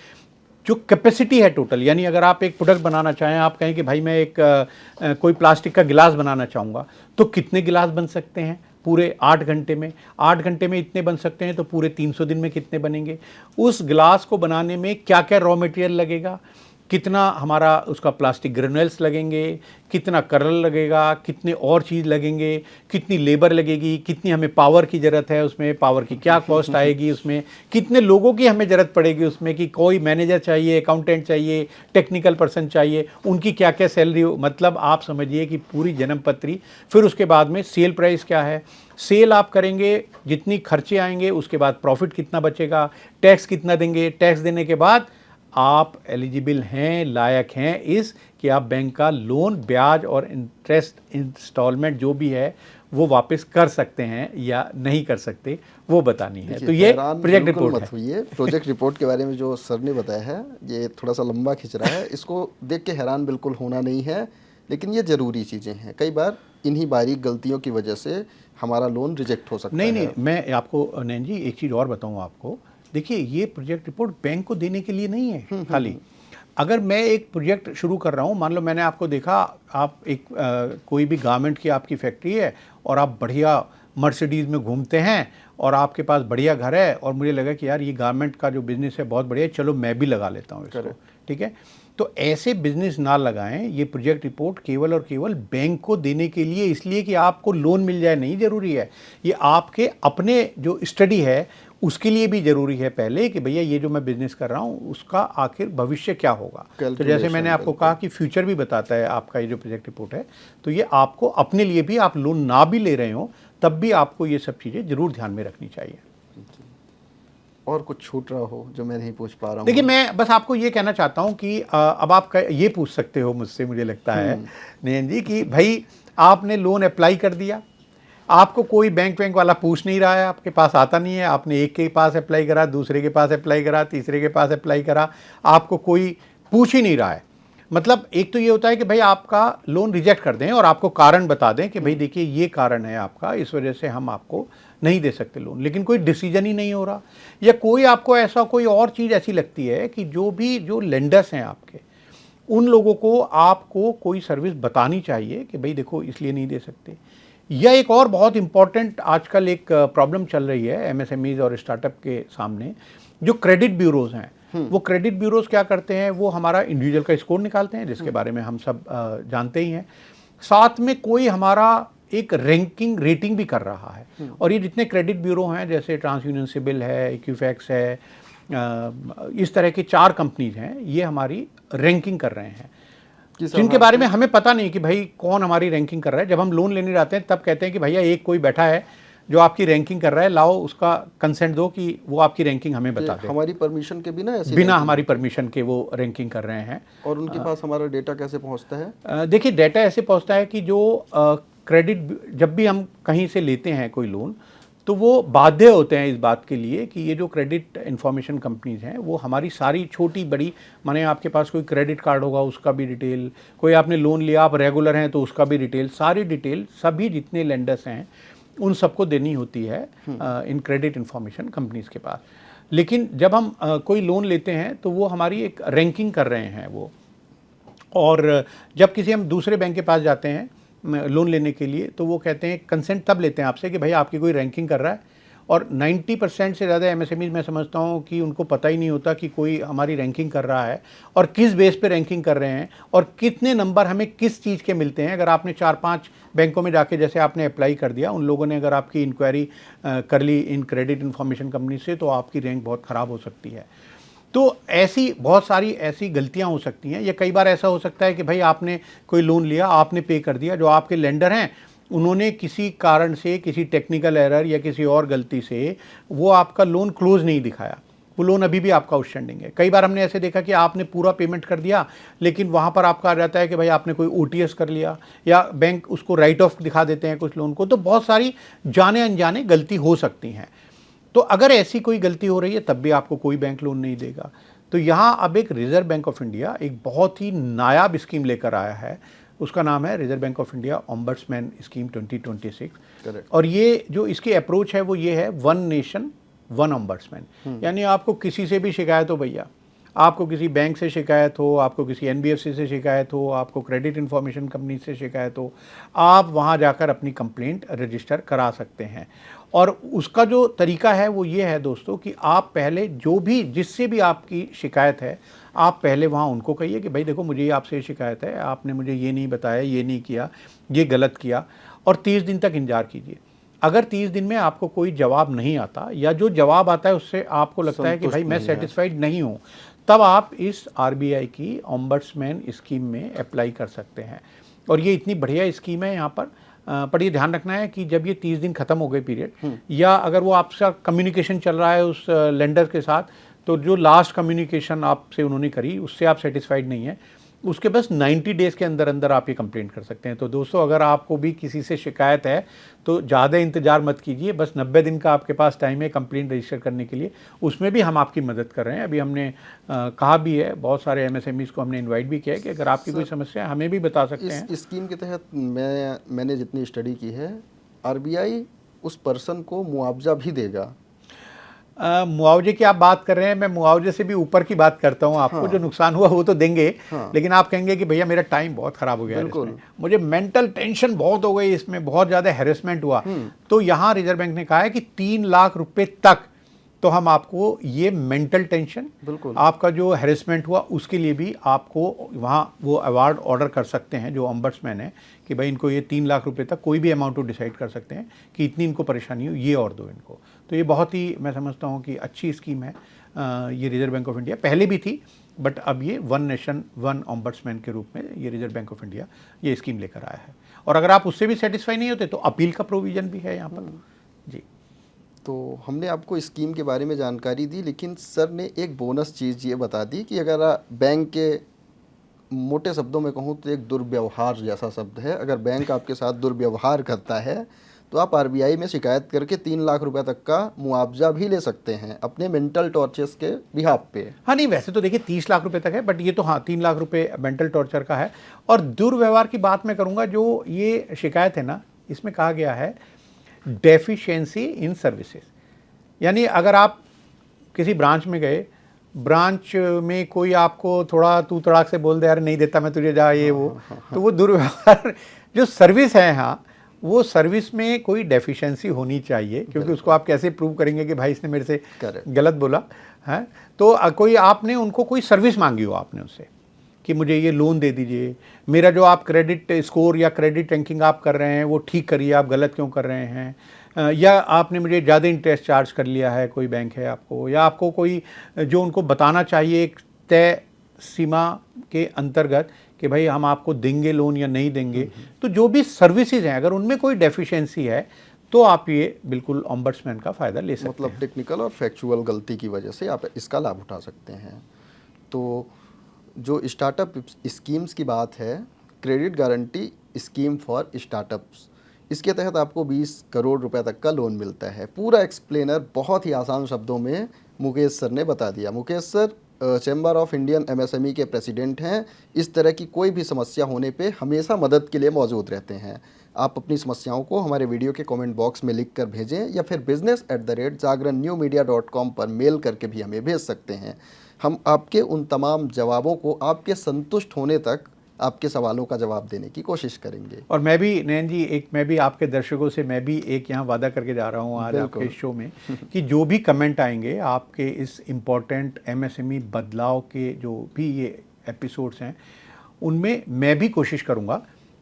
जो कैपेसिटी है टोटल, यानी अगर आप एक प्रोडक्ट बनाना चाहें, आप कहें कि भाई मैं एक कोई प्लास्टिक का गिलास बनाना चाहूँगा, तो कितने गिलास बन सकते हैं पूरे 8 घंटे में, 8 घंटे में इतने बन सकते हैं, तो पूरे 300 दिन में कितने बनेंगे, उस गिलास को बनाने में क्या क्या रॉ मटेरियल लगेगा, कितना हमारा उसका प्लास्टिक ग्रेनुअल्स लगेंगे, कितना कलर लगेगा, कितने और चीज़ लगेंगे, कितनी लेबर लगेगी, कितनी हमें पावर की ज़रूरत है, उसमें पावर की क्या कॉस्ट आएगी, उसमें कितने लोगों की हमें ज़रूरत पड़ेगी, उसमें कि कोई मैनेजर चाहिए, अकाउंटेंट चाहिए, टेक्निकल पर्सन चाहिए, उनकी क्या क्या सैलरी, मतलब आप समझिए कि पूरी जन्म पत्री। फिर उसके बाद में सेल प्राइस क्या है, सेल आप करेंगे जितनी खर्चे आएंगे उसके बाद प्रॉफिट कितना बचेगा, टैक्स कितना देंगे, टैक्स देने के बाद आप एलिजिबल हैं, लायक हैं इस कि आप बैंक का लोन, ब्याज और इंटरेस्ट इंस्टॉलमेंट जो भी है वो वापस कर सकते हैं या नहीं कर सकते, वो बतानी है। तो ये प्रोजेक्ट रिपोर्ट मत हुई प्रोजेक्ट रिपोर्ट के बारे में जो सर ने बताया है ये थोड़ा सा लंबा खिंच रहा है, इसको देख के हैरान बिल्कुल होना नहीं है, लेकिन ये ज़रूरी चीज़ें हैं। कई बार इन्हीं बारीक गलतियों की वजह से हमारा लोन रिजेक्ट हो सकता है। नहीं, मैं आपको नैन जी एक चीज़ और बताऊँ आपको। देखिए, ये प्रोजेक्ट रिपोर्ट बैंक को देने के लिए नहीं है खाली। अगर मैं एक प्रोजेक्ट शुरू कर रहा हूँ, मान लो मैंने आपको देखा, आप एक कोई भी गारमेंट की आपकी फैक्ट्री है और आप बढ़िया मर्सिडीज़ में घूमते हैं और आपके पास बढ़िया घर है और मुझे लगा कि यार ये गारमेंट का जो बिज़नेस है बहुत बढ़िया है, चलो मैं भी लगा लेता हूँ इसको, ठीक है। तो ऐसे बिजनेस ना लगाएं। ये प्रोजेक्ट रिपोर्ट केवल और केवल बैंक को देने के लिए, इसलिए कि आपको लोन मिल जाए नहीं ज़रूरी है, ये आपके अपने जो स्टडी है उसके लिए भी ज़रूरी है पहले कि भैया ये जो मैं बिज़नेस कर रहा हूँ उसका आखिर भविष्य क्या होगा। तो जैसे मैंने आपको कहा कि फ्यूचर भी बताता है आपका ये जो प्रोजेक्ट रिपोर्ट है, तो ये आपको अपने लिए भी, आप लोन ना भी ले रहे हो तब भी आपको ये सब चीज़ें ज़रूर ध्यान में रखनी चाहिए। और कुछ छूट रहा हो जो मैं नहीं पूछ पा रहा हूँ? देखिए, मैं बस आपको ये कहना चाहता हूँ कि अब आप ये पूछ सकते हो मुझसे, मुझे लगता है नयन जी, कि भाई आपने लोन अप्लाई कर दिया, आपको कोई बैंक वाला पूछ नहीं रहा है, आपके पास आता नहीं है, आपने एक के पास अप्लाई करा, दूसरे के पास अप्लाई करा, तीसरे के पास अप्लाई करा, आपको कोई पूछ ही नहीं रहा है। मतलब एक तो ये होता है कि भाई आपका लोन रिजेक्ट कर दें और आपको कारण बता दें कि भाई देखिए ये कारण है आपका, इस वजह से हम आपको नहीं दे सकते लोन, लेकिन कोई डिसीजन ही नहीं हो रहा, या कोई आपको ऐसा कोई और चीज़ ऐसी लगती है कि जो लेंडर्स हैं आपके, उन लोगों को आपको कोई सर्विस बतानी चाहिए कि भाई देखो इसलिए नहीं दे सकते। या एक और बहुत इंपॉर्टेंट आजकल एक प्रॉब्लम चल रही है एमएसएमईज और स्टार्टअप के सामने, जो क्रेडिट ब्यूरोज हैं, वो क्रेडिट ब्यूरोज क्या करते हैं, वो हमारा इंडिविजुअल का स्कोर निकालते हैं जिसके बारे में हम सब जानते ही हैं, साथ में कोई हमारा एक रैंकिंग रेटिंग भी कर रहा है। और ये जितने क्रेडिट ब्यूरो हैं जैसे ट्रांसयूनियन सिबिल है, इक्विफैक्स है, इस तरह की 4 कंपनीज हैं, ये हमारी रैंकिंग कर रहे हैं, जिनके बारे में हमें पता नहीं कि भाई कौन हमारी रैंकिंग कर रहा है। जब हम लोन लेने जाते हैं तब कहते हैं कि भैया एक कोई बैठा है जो आपकी रैंकिंग कर रहा है, लाओ उसका कंसेंट दो कि वो आपकी रैंकिंग हमें बता दे। हमारी परमिशन के बिना बिना हमारी परमिशन के वो रैंकिंग कर रहे हैं। और उनके पास हमारा डेटा कैसे पहुंचता है? देखिए, डेटा ऐसे पहुंचता है कि जो क्रेडिट, जब भी हम कहीं से लेते हैं कोई लोन, तो वो बाध्य होते हैं इस बात के लिए कि ये जो क्रेडिट इंफॉर्मेशन कंपनीज हैं वो हमारी सारी छोटी बड़ी, माने आपके पास कोई क्रेडिट कार्ड होगा उसका भी डिटेल, कोई आपने लोन लिया आप रेगुलर हैं तो उसका भी डिटेल, सारी डिटेल सभी जितने लेंडर्स हैं उन सबको देनी होती है इन क्रेडिट इंफॉर्मेशन कंपनीज के पास। लेकिन जब हम कोई लोन लेते हैं तो वो हमारी एक रैंकिंग कर रहे हैं वो, और जब किसी हम दूसरे बैंक के पास जाते हैं लोन लेने के लिए तो वो कहते हैं, कंसेंट तब लेते हैं आपसे कि भाई आपकी कोई रैंकिंग कर रहा है, और 90% से ज़्यादा एमएसएमईज मैं समझता हूँ कि उनको पता ही नहीं होता कि कोई हमारी रैंकिंग कर रहा है और किस बेस पे रैंकिंग कर रहे हैं और कितने नंबर हमें किस चीज़ के मिलते हैं। अगर आपने 4-5 बैंकों में जाके जैसे आपने अप्लाई कर दिया, उन लोगों ने अगर आपकी इंक्वायरी कर ली इन क्रेडिट इन्फॉर्मेशन कंपनी से, तो आपकी रैंक बहुत ख़राब हो सकती है। तो ऐसी बहुत सारी ऐसी गलतियां हो सकती हैं। या कई बार ऐसा हो सकता है कि भाई आपने कोई लोन लिया, आपने पे कर दिया, जो आपके लेंडर हैं उन्होंने किसी कारण से, किसी टेक्निकल एरर या किसी और गलती से वो आपका लोन क्लोज नहीं दिखाया, वो लोन अभी भी आपका आउटस्टैंडिंग है। कई बार हमने ऐसे देखा कि आपने पूरा पेमेंट कर दिया, लेकिन वहाँ पर आपका आ जाता है कि भाई आपने कोई ओटीएस कर लिया, या बैंक उसको राइट ऑफ दिखा देते हैं कुछ लोन को। तो बहुत सारी जाने अनजाने गलती हो सकती हैं। तो अगर ऐसी कोई गलती हो रही है तब भी आपको कोई बैंक लोन नहीं देगा। तो यहाँ अब एक रिजर्व बैंक ऑफ इंडिया एक बहुत ही नायाब स्कीम लेकर आया है, उसका नाम है reserve bank of India ombudsman scheme 2026। Correct. और ये जो इसकी अप्रोच है वो ये है, वन नेशन वन ओम्बड्समैन। यानी आपको किसी से भी शिकायत हो भैया, आपको किसी बैंक से शिकायत हो, आपको किसी एनबीएफसी से शिकायत हो, आपको क्रेडिट इन्फॉर्मेशन कंपनी से शिकायत हो, आप वहाँ जाकर अपनी कंप्लेंट रजिस्टर करा सकते हैं। और उसका जो तरीका है वो ये है दोस्तों कि आप पहले जो भी, जिससे भी आपकी शिकायत है, आप पहले वहाँ उनको कहिए कि भाई देखो मुझे ये आपसे शिकायत है, आपने मुझे ये नहीं बताया, ये नहीं किया, ये गलत किया, और 30 दिन तक इंतजार कीजिए। अगर 30 दिन में आपको कोई जवाब नहीं आता, या जो जवाब आता है उससे आपको लगता है कि भाई मैं सेटिस्फाइड नहीं हूँ, तब आप इस आरबीआई की ओम्बड्समैन स्कीम में अप्लाई कर सकते हैं। और ये इतनी बढ़िया स्कीम है यहाँ पर ये ध्यान रखना है कि जब ये 30 दिन खत्म हो गए पीरियड, या अगर वो आपसे कम्युनिकेशन चल रहा है उस लेंडर के साथ, तो जो लास्ट कम्युनिकेशन आपसे उन्होंने करी उससे आप सेटिस्फाइड नहीं है, उसके बस 90 डेज़ के अंदर अंदर आप ये कंप्लेंट कर सकते हैं। तो दोस्तों अगर आपको भी किसी से शिकायत है तो ज़्यादा इंतजार मत कीजिए, बस 90 दिन का आपके पास टाइम है कंप्लेंट रजिस्टर करने के लिए। उसमें भी हम आपकी मदद कर रहे हैं। अभी हमने कहा भी है, बहुत सारे एमएसएमईज़ को हमने इनवाइट भी किया है कि अगर आपकी कोई समस्या है हमें भी बता सकते हैं। इस स्कीम के तहत मैंने जितनी स्टडी की है, आरबीआई उस पर्सन को मुआवजा भी देगा। मुआवजे की आप बात कर रहे हैं, मैं मुआवजे से भी ऊपर की बात करता हूँ। आपको हाँ। जो नुकसान हुआ वो तो देंगे, हाँ। लेकिन आप कहेंगे कि भैया मेरा टाइम बहुत ख़राब हो गया है बिल्कुल। इसमें, मुझे मेंटल टेंशन बहुत हो गई, इसमें बहुत ज़्यादा हैरेसमेंट हुआ। तो यहाँ रिजर्व बैंक ने कहा है कि 3 लाख रुपए तक तो हम आपको ये मेंटल टेंशन, बिल्कुल। आपका जो हैरेसमेंट हुआ उसके लिए भी आपको वहाँ वो अवार्ड ऑर्डर कर सकते हैं जो ओम्बड्समैन है, कि भाई इनको ये 3 लाख रुपए तक कोई भी अमाउंट वो डिसाइड कर सकते हैं कि इतनी इनको परेशानी हो, ये और दो इनको। तो ये बहुत ही, मैं समझता हूँ कि अच्छी स्कीम है। ये रिजर्व बैंक ऑफ इंडिया पहले भी थी, बट अब ये वन नेशन वन ओम्बड्समैन के रूप में ये रिजर्व बैंक ऑफ इंडिया ये स्कीम लेकर आया है। और अगर आप उससे भी सेटिस्फाई नहीं होते तो अपील का प्रोविज़न भी है यहाँ पर। जी। तो हमने आपको स्कीम के बारे में जानकारी दी, लेकिन सर ने एक बोनस चीज़ ये बता दी कि अगर बैंक के, मोटे शब्दों में कहूँ तो एक दुर्व्यवहार जैसा शब्द है, अगर बैंक आपके साथ दुर्व्यवहार करता है तो आप आरबीआई में शिकायत करके 3 लाख रुपए तक का मुआवजा भी ले सकते हैं अपने मेंटल टॉर्चर्स के बिहाफ पे। हाँ नहीं, वैसे तो देखिए 30 लाख रुपए तक है, बट ये तो हाँ 3 लाख रुपए मेंटल टॉर्चर का है। और दुर्व्यवहार की बात मैं करूँगा, जो ये शिकायत है ना, इसमें कहा गया है डेफिशिएंसी इन सर्विसेज। यानी अगर आप किसी ब्रांच में गए, ब्रांच में कोई आपको थोड़ा तू तड़ाक से बोल दे, यार नहीं देता मैं तुझे, जा ये वो, तो वो दुर्व्यवहार। जो सर्विस है हाँ, वो सर्विस में कोई डेफिशिएंसी होनी चाहिए, क्योंकि उसको आप कैसे प्रूव करेंगे कि भाई इसने मेरे से गलत बोला है। तो कोई आपने उनको कोई सर्विस मांगी हो आपने उससे कि मुझे ये लोन दे दीजिए, मेरा जो आप क्रेडिट स्कोर या क्रेडिट रैंकिंग आप कर रहे हैं वो ठीक करिए, आप गलत क्यों कर रहे हैं, या आपने मुझे ज़्यादा इंटरेस्ट चार्ज कर लिया है, कोई बैंक है आपको, या आपको कोई जो उनको बताना चाहिए एक तय सीमा के अंतर्गत कि भाई हम आपको देंगे लोन या नहीं देंगे। तो जो भी सर्विसेज हैं अगर उनमें कोई डेफिशिएंसी है तो आप ये बिल्कुल ओम्बड्समैन का फ़ायदा ले सकते हैं। मतलब टेक्निकल और फैक्चुअल गलती की वजह से आप इसका लाभ उठा सकते हैं। तो जो स्टार्टअप स्कीम्स की बात है, credit guarantee scheme for startups, इसके तहत आपको 20 करोड़ रुपए तक का लोन मिलता है। पूरा एक्सप्लेनर बहुत ही आसान शब्दों में मुकेश सर ने बता दिया। Mukesh sir chamber of Indian MSME के प्रेसिडेंट हैं। इस तरह की कोई भी समस्या होने पे हमेशा मदद के लिए मौजूद रहते हैं। आप अपनी समस्याओं को हमारे वीडियो के कमेंट बॉक्स में लिख कर भेजें, या फिर business@jagrannewmedia.com पर मेल करके भी हमें भेज सकते हैं। हम आपके उन तमाम जवाबों को आपके संतुष्ट होने तक आपके सवालों का जवाब देने की कोशिश करेंगे। और मैं भी नयन जी, मैं भी आपके दर्शकों से मैं भी एक यहाँ वादा करके जा रहा हूँ आज आपके शो में कि जो भी कमेंट आएंगे आपके इस इम्पोर्टेंट एमएसएमई बदलाव के जो भी ये एपिसोड्स हैं, उनमें मैं भी कोशिश करूँगा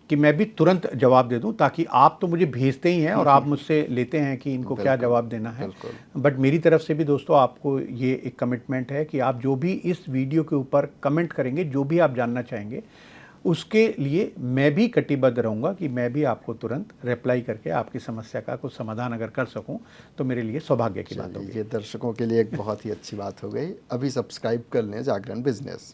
कि मैं भी तुरंत जवाब दे दूं, ताकि आप तो मुझे भेजते ही हैं और आप मुझसे लेते हैं कि इनको क्या जवाब देना है, बट मेरी तरफ से भी दोस्तों आपको ये एक कमिटमेंट है कि आप जो भी इस वीडियो के ऊपर कमेंट करेंगे, जो भी आप जानना चाहेंगे, उसके लिए मैं भी कटिबद्ध रहूँगा कि मैं भी आपको तुरंत रिप्लाई करके आपकी समस्या का कुछ समाधान अगर कर सकूँ तो मेरे लिए सौभाग्य की बात चलिए, होगी। ये दर्शकों के लिए एक बहुत ही अच्छी बात हो गई। अभी सब्सक्राइब कर लें जागरण बिजनेस।